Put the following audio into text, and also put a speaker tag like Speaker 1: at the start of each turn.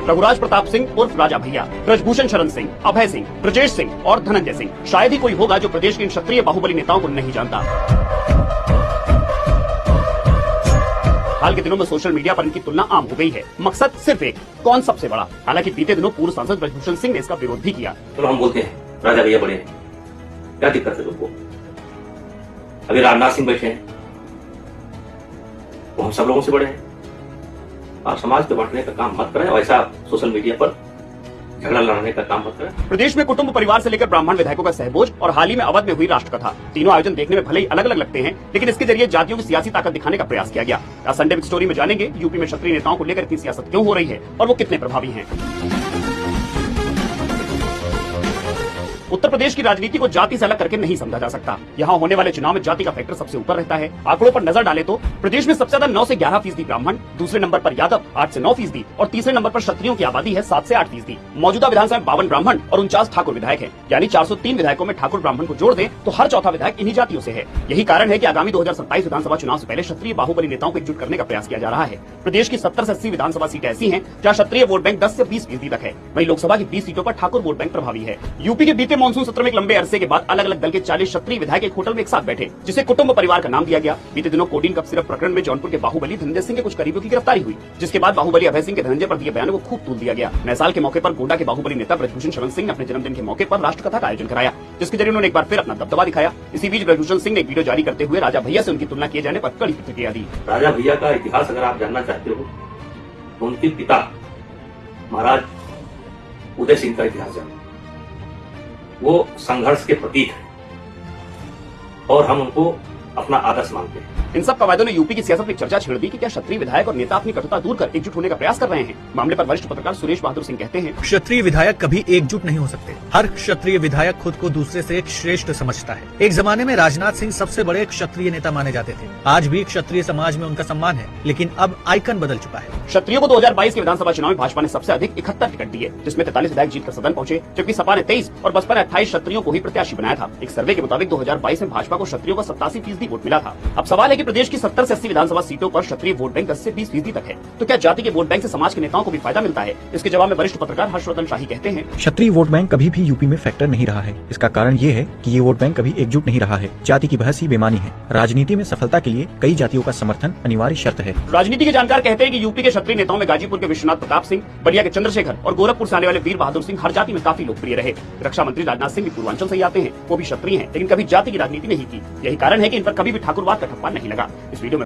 Speaker 1: रघुराज प्रताप सिंह उर्फ राजा भैया, ब्रजभूषण शरण सिंह, अभय सिंह, ब्रजेश सिंह और धनंजय सिंह। शायद ही कोई होगा जो प्रदेश के इन क्षत्रिय बाहुबली नेताओं को नहीं जानता। हाल के दिनों में सोशल मीडिया पर इनकी तुलना आम हो गई है। मकसद सिर्फ एक, कौन सबसे बड़ा। हालांकि बीते दिनों पूर्व सांसद ब्रजभूषण सिंह ने इसका विरोध भी किया।
Speaker 2: तो हम बोलते हैं राजा भैया बड़े हैं, क्या दिक्कत है तुमको? अभी राजनाथ सिंह बैठे हैं, वो हम सब लोगों से बड़े हैं। आप समाज को बांटने का काम मत करें और ऐसा सोशल मीडिया पर झगड़ा लड़ाने का काम मत करें।
Speaker 1: प्रदेश में कुटुंब परिवार से लेकर ब्राह्मण विधायकों का सहभोज और हाल ही में अवध में हुई राष्ट्रकथा, तीनों आयोजन देखने में भले ही अलग अलग लगते हैं, लेकिन इसके जरिए जातियों की सियासी ताकत दिखाने का प्रयास किया गया। आज संडे बिग स्टोरी में जानेंगे यूपी में क्षत्रिय नेताओं को लेकर इतनी सियासत क्यों हो रही है और वो कितने प्रभावी हैं। उत्तर प्रदेश की राजनीति को जाति से अलग करके नहीं समझा जा सकता। यहाँ होने वाले चुनाव में जाति का फैक्टर सबसे ऊपर रहता है। आंकड़ों पर नजर डाले तो प्रदेश में सबसे ज्यादा 9 से 11% ब्राह्मण, दूसरे नंबर पर यादव 8 से 9% और तीसरे नंबर पर क्षत्रियों की आबादी है 7 से 8%। मौजूदा विधानसभा में 52 ब्राह्मण और 49 ठाकुर विधायक है, यानी 403 विधायकों में ठाकुर ब्राह्मण को जोड़ दें तो हर चौथा विधायक इन्हीं जातियों से है। यही कारण है कि आगामी 2027 विधानसभा चुनाव से पहले क्षत्रिय बाहुबली नेताओं को एकजुट करने का प्रयास किया जा रहा है। प्रदेश की 70 से 80 विधानसभा सीटें ऐसी हैं जहाँ क्षत्रिय वोट बैंक 10 से 20% तक है। वहीं लोकसभा की 20 सीटों पर ठाकुर वोट बैंक प्रभावी है। यूपी के बीते मानसून सत्र में एक लंबे अरसे के बाद अलग अलग दल के 40 क्षत्रिय विधायक एक होटल में एक साथ बैठे, जिसे कुटुंब परिवार का नाम दिया गया। बीते दिनों कोडीन कप सिरप प्रकरण में जौनपुर के बाहुबली धनंजय सिंह के कुछ करीबियों की गिरफ्तारी हुई, जिसके बाद बाहुबली अभय सिंह के धनंजय पर दिए बयानों को खूब तूल दिया गया। नए साल के मौके पर गोंडा के बाहुबली नेता ब्रजभूषण शरण सिंह ने अपने जन्मदिन के मौके पर राष्ट्रकथा का आयोजन कराया, जिसके जरिए उन्होंने एक बार फिर अपना दबदबा दिखाया। इसी बीच ब्रजभूषण सिंह ने एक वीडियो जारी करते हुए राजा भैया से उनकी तुलना किए जाने पर कड़ी प्रतिक्रिया दी।
Speaker 2: राजा भैया का इतिहास अगर आप जानना चाहते हो तो उनके पिता महाराज उदय सिंह का इतिहास जानो। वो संघर्ष के प्रतीक है और हम उनको अपना आदर्श मानते हैं।
Speaker 1: इन सब कवायदों ने यूपी की सियासत में चर्चा छेड़ दी कि क्या क्षत्रिय विधायक और नेता अपनी कटुता दूर कर एकजुट होने का प्रयास कर रहे हैं। मामले पर वरिष्ठ पत्रकार सुरेश बहादुर सिंह कहते हैं,
Speaker 3: क्षत्रिय विधायक कभी एकजुट नहीं हो सकते। हर क्षत्रिय विधायक खुद को दूसरे से श्रेष्ठ समझता है। एक जमाने में राजनाथ सिंह सबसे बड़े क्षत्रिय नेता माने जाते थे। आज भी क्षत्रिय समाज में उनका सम्मान है, लेकिन अब आइकन बदल चुका है।
Speaker 1: क्षत्रियों को 2022 के विधानसभा चुनाव में भाजपा ने सबसे अधिक 71 टिकट दिए, जिसमें 43 विधायक जीतकर सदन पहुंचे, जबकि सपा ने 23 और बसपा ने 28 क्षत्रियों को ही प्रत्याशी बनाया था। एक सर्वे के मुताबिक 2022 में भाजपा को क्षत्रियों का 87% वोट मिला था। अब सवाल है कि प्रदेश की 70 से 80 विधानसभा सीटों पर क्षत्रिय वोट बैंक 10 से 20% तक है, तो क्या जाति के वोट बैंक से समाज के नेताओं को भी फायदा मिलता है? इसके जवाब में वरिष्ठ पत्रकार हर्षवर्धन शाही कहते हैं,
Speaker 4: क्षत्रिय वोट बैंक कभी भी यूपी में फैक्टर नहीं रहा है। इसका कारण ये है कि ये वोट बैंक कभी एकजुट नहीं रहा है। जाति की बहस ही बेमानी है। राजनीति में सफलता के लिए कई जातियों का समर्थन अनिवार्य शर्त है।
Speaker 1: राजनीति के जानकार कहते हैं कि यूपी के क्षत्रिय नेताओं में गाजीपुर के विश्वनाथ प्रताप सिंह, बलिया के चंद्रशेखर और गोरखपुर से आने वाले वीर बहादुर सिंह हर जाति में काफी लोकप्रिय रहे। रक्षा मंत्री राजनाथ सिंह भी पूर्वांचल से ही आते हैं, वो भी क्षत्रिय हैं, लेकिन कभी जाति की राजनीति नहीं की। यही कारण है कि इन पर कभी भी ठाकुरवाद का ठप्पा नहीं लगा। इस वीडियो में